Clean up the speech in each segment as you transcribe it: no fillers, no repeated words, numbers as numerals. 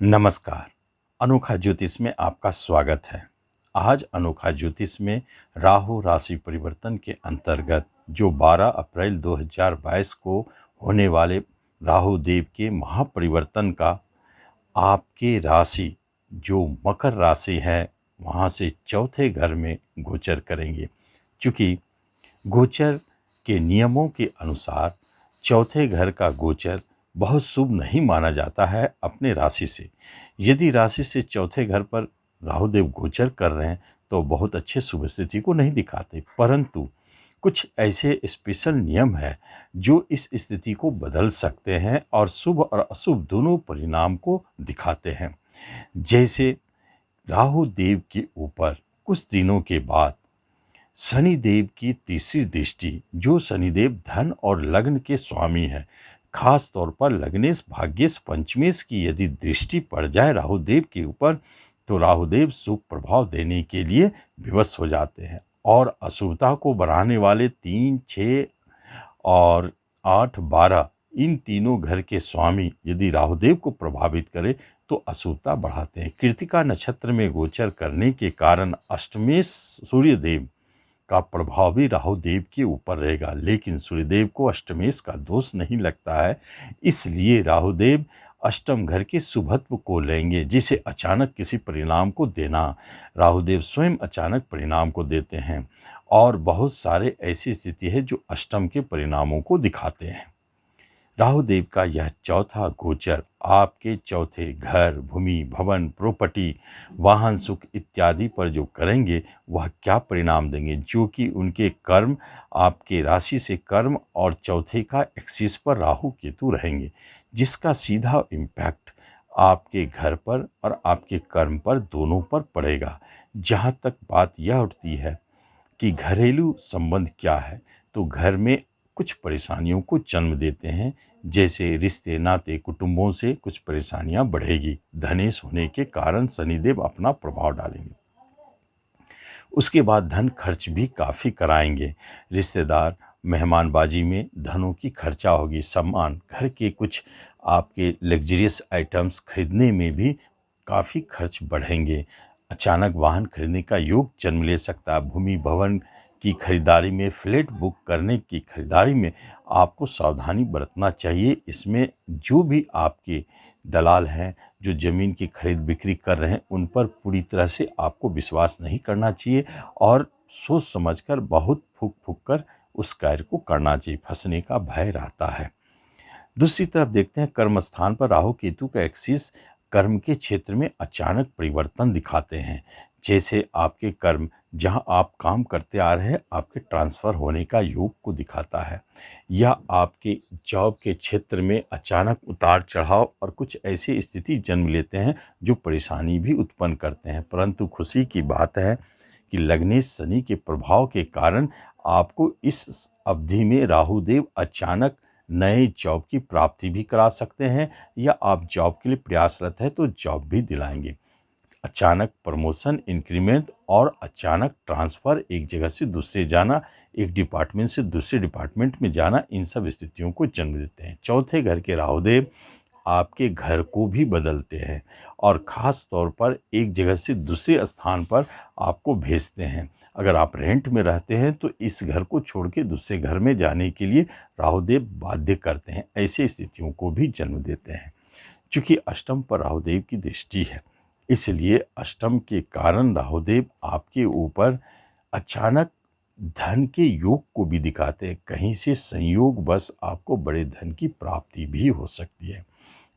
नमस्कार। अनोखा ज्योतिष में आपका स्वागत है। आज अनोखा ज्योतिष में राहु राशि परिवर्तन के अंतर्गत जो 12 अप्रैल 2022 को होने वाले राहु देव के महापरिवर्तन का आपके राशि जो मकर राशि है वहाँ से चौथे घर में गोचर करेंगे। चूँकि गोचर के नियमों के अनुसार चौथे घर का गोचर बहुत शुभ नहीं माना जाता है अपने राशि से। यदि राशि से चौथे घर पर राहुदेव गोचर कर रहे हैं तो बहुत अच्छे शुभ स्थिति को नहीं दिखाते, परंतु कुछ ऐसे स्पेशल नियम है जो इस स्थिति को बदल सकते हैं और शुभ और अशुभ दोनों परिणाम को दिखाते हैं। जैसे राहु देव के ऊपर कुछ दिनों के बाद शनिदेव की तीसरी दृष्टि, जो शनिदेव धन और लग्न के स्वामी है, खास तौर पर लग्नेश भाग्येश पंचमेश की यदि दृष्टि पड़ जाए राहुदेव के ऊपर तो राहुदेव शुभ प्रभाव देने के लिए विवश हो जाते हैं और अशुभता को बढ़ाने वाले 3, 6 और 8, 12 इन तीनों घर के स्वामी यदि राहुदेव को प्रभावित करे तो अशुभता बढ़ाते हैं। कृतिका नक्षत्र में गोचर करने के कारण अष्टमेश सूर्यदेव का प्रभाव भी राहुदेव के ऊपर रहेगा, लेकिन सूर्यदेव को अष्टमेश का दोष नहीं लगता है, इसलिए राहुदेव अष्टम घर के शुभत्व को लेंगे, जिसे अचानक किसी परिणाम को देना। राहुदेव स्वयं अचानक परिणाम को देते हैं और बहुत सारे ऐसी स्थिति है जो अष्टम के परिणामों को दिखाते हैं। राहुदेव का यह चौथा गोचर आपके चौथे घर, भूमि, भवन, प्रॉपर्टी, वाहन, सुख इत्यादि पर जो करेंगे वह क्या परिणाम देंगे, जो कि उनके कर्म आपके राशि से कर्म और चौथे का एक्सिस पर राहु केतु रहेंगे, जिसका सीधा इम्पैक्ट आपके घर पर और आपके कर्म पर दोनों पर पड़ेगा। जहाँ तक बात यह उठती है कि घरेलू संबंध क्या है, तो घर में कुछ परेशानियों को जन्म देते हैं, जैसे रिश्ते नाते कुटुंबों से कुछ परेशानियां बढ़ेगी। धनेश होने के कारण शनिदेव अपना प्रभाव डालेंगे। उसके बाद धन खर्च भी काफ़ी कराएंगे। रिश्तेदार मेहमानबाजी में धनों की खर्चा होगी। सामान, घर के कुछ आपके लग्जरियस आइटम्स खरीदने में भी काफ़ी खर्च बढ़ेंगे। अचानक वाहन खरीदने का योग जन्म ले सकता है। भूमि भवन की खरीदारी में, फ्लैट बुक करने की खरीदारी में आपको सावधानी बरतना चाहिए। इसमें जो भी आपके दलाल हैं जो ज़मीन की खरीद बिक्री कर रहे हैं उन पर पूरी तरह से आपको विश्वास नहीं करना चाहिए और सोच समझकर बहुत फूक फूक कर उस कार्य को करना चाहिए, फंसने का भय रहता है। दूसरी तरफ देखते हैं कर्म स्थान पर राहु केतु का एक्सिस कर्म के क्षेत्र में अचानक परिवर्तन दिखाते हैं। जैसे आपके कर्म जहां आप काम करते आ रहे हैं आपके ट्रांसफ़र होने का योग को दिखाता है, या आपके जॉब के क्षेत्र में अचानक उतार चढ़ाव और कुछ ऐसी स्थिति जन्म लेते हैं जो परेशानी भी उत्पन्न करते हैं। परंतु खुशी की बात है कि लग्नेश शनि के प्रभाव के कारण आपको इस अवधि में राहुदेव अचानक नए जॉब की प्राप्ति भी करा सकते हैं, या आप जॉब के लिए प्रयासरत है तो जॉब भी दिलाएंगे। अचानक प्रमोशन, इंक्रीमेंट और अचानक ट्रांसफ़र, एक जगह से दूसरे जाना, एक डिपार्टमेंट से दूसरे डिपार्टमेंट में जाना, इन सब स्थितियों को जन्म देते हैं। चौथे घर के राहुदेव आपके घर को भी बदलते हैं और ख़ास तौर पर एक जगह से दूसरे स्थान पर आपको भेजते हैं। अगर आप रेंट में रहते हैं तो इस घर को छोड़ के दूसरे घर में जाने के लिए राहुदेव बाध्य करते हैं, ऐसी स्थितियों को भी जन्म देते हैं। चूँकि अष्टम पर राहुदेव की दृष्टि है, इसलिए अष्टम के कारण राहुदेव आपके ऊपर अचानक धन के योग को भी दिखाते हैं। कहीं से संयोग बस आपको बड़े धन की प्राप्ति भी हो सकती है।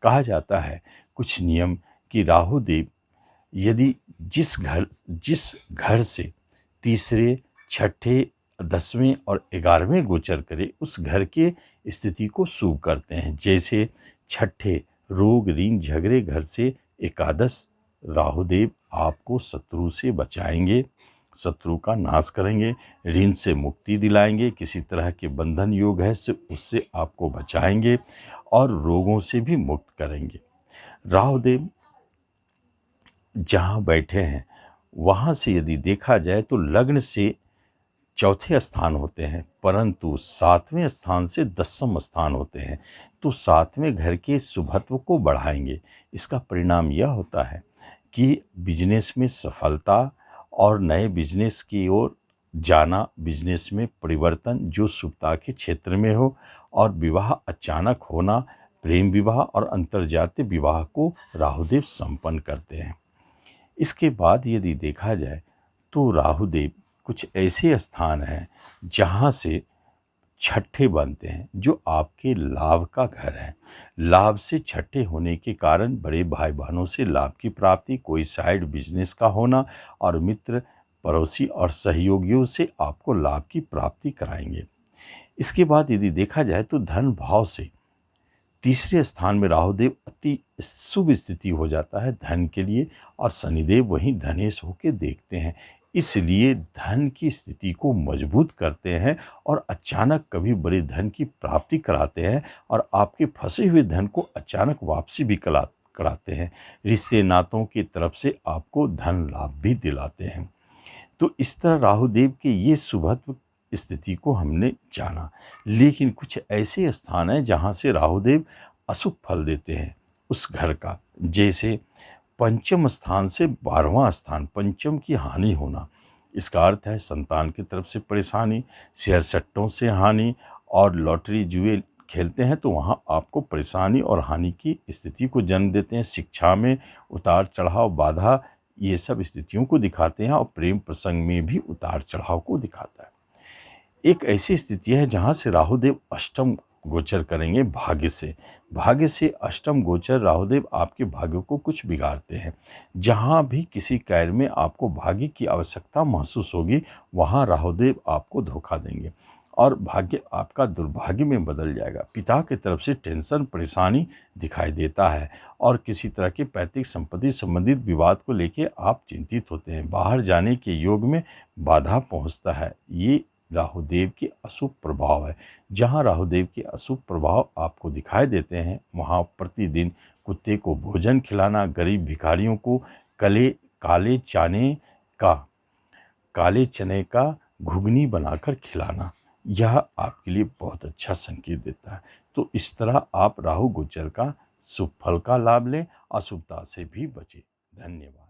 कहा जाता है कुछ नियम कि राहुदेव यदि जिस घर से तीसरे, छठे, 10वें और 11वें गोचर करे उस घर के स्थिति को शुभ करते हैं। जैसे छठे रोग ऋण झगड़े घर से एकादश राहुदेव आपको शत्रु से बचाएंगे, शत्रु का नाश करेंगे, ऋण से मुक्ति दिलाएंगे, किसी तरह के बंधन योग है से उससे आपको बचाएंगे और रोगों से भी मुक्त करेंगे। राहुदेव जहाँ बैठे हैं वहाँ से यदि देखा जाए तो लग्न से चौथे स्थान होते हैं, परंतु सातवें स्थान से 10वें स्थान होते हैं। तो सातवें घर के शुभत्व को बढ़ाएंगे। इसका परिणाम यह होता है कि बिजनेस में सफलता और नए बिजनेस की ओर जाना, बिजनेस में परिवर्तन जो शुभता के क्षेत्र में हो, और विवाह अचानक होना, प्रेम विवाह और अंतर्जातीय विवाह को राहुदेव संपन्न करते हैं। इसके बाद यदि देखा जाए तो राहुदेव कुछ ऐसे स्थान हैं जहाँ से छठे बनते हैं, जो आपके लाभ का घर है। लाभ से छठे होने के कारण बड़े भाई बहनों से लाभ की प्राप्ति, कोई साइड बिजनेस का होना, और मित्र, पड़ोसी और सहयोगियों से आपको लाभ की प्राप्ति कराएंगे। इसके बाद यदि देखा जाए तो धन भाव से तीसरे स्थान में राहुदेव अति शुभ स्थिति हो जाता है धन के लिए, और शनिदेव वहीं धनेश होके देखते हैं। इसलिए धन की स्थिति को मजबूत करते हैं और अचानक कभी बड़े धन की प्राप्ति कराते हैं, और आपके फंसे हुए धन को अचानक वापसी भी कराते हैं। रिश्ते नातों की तरफ से आपको धन लाभ भी दिलाते हैं। तो इस तरह राहुदेव के ये शुभत्व स्थिति को हमने जाना। लेकिन कुछ ऐसे स्थान हैं जहाँ से राहुदेव अशुभ फल देते हैं उस घर का। जैसे पंचम स्थान से 12वां स्थान, पंचम की हानि होना। इसका अर्थ है संतान की तरफ से परेशानी, शेयर सट्टों से हानि, और लॉटरी जुए खेलते हैं तो वहाँ आपको परेशानी और हानि की स्थिति को जन्म देते हैं। शिक्षा में उतार चढ़ाव, बाधा, ये सब स्थितियों को दिखाते हैं, और प्रेम प्रसंग में भी उतार चढ़ाव को दिखाता है। एक ऐसी स्थिति है जहाँ से राहुदेव अष्टम गोचर करेंगे भाग्य से। भाग्य से अष्टम गोचर राहुदेव आपके भाग्य को कुछ बिगाड़ते हैं। जहाँ भी किसी कार्य में आपको भाग्य की आवश्यकता महसूस होगी, वहाँ राहुदेव आपको धोखा देंगे और भाग्य आपका दुर्भाग्य में बदल जाएगा। पिता की तरफ से टेंशन, परेशानी दिखाई देता है, और किसी तरह के पैतृक संपत्ति संबंधित विवाद को लेकर आप चिंतित होते हैं। बाहर जाने के योग में बाधा पहुँचता है। ये राहुदेव के अशुभ प्रभाव है। जहाँ राहुदेव के अशुभ प्रभाव आपको दिखाई देते हैं, वहाँ प्रतिदिन कुत्ते को भोजन खिलाना, गरीब भिखारियों को काले काले चने का घुगनी बनाकर खिलाना, यह आपके लिए बहुत अच्छा संकेत देता है। तो इस तरह आप राहु गोचर का शुभ फल का लाभ लें, अशुभता से भी बचें। धन्यवाद।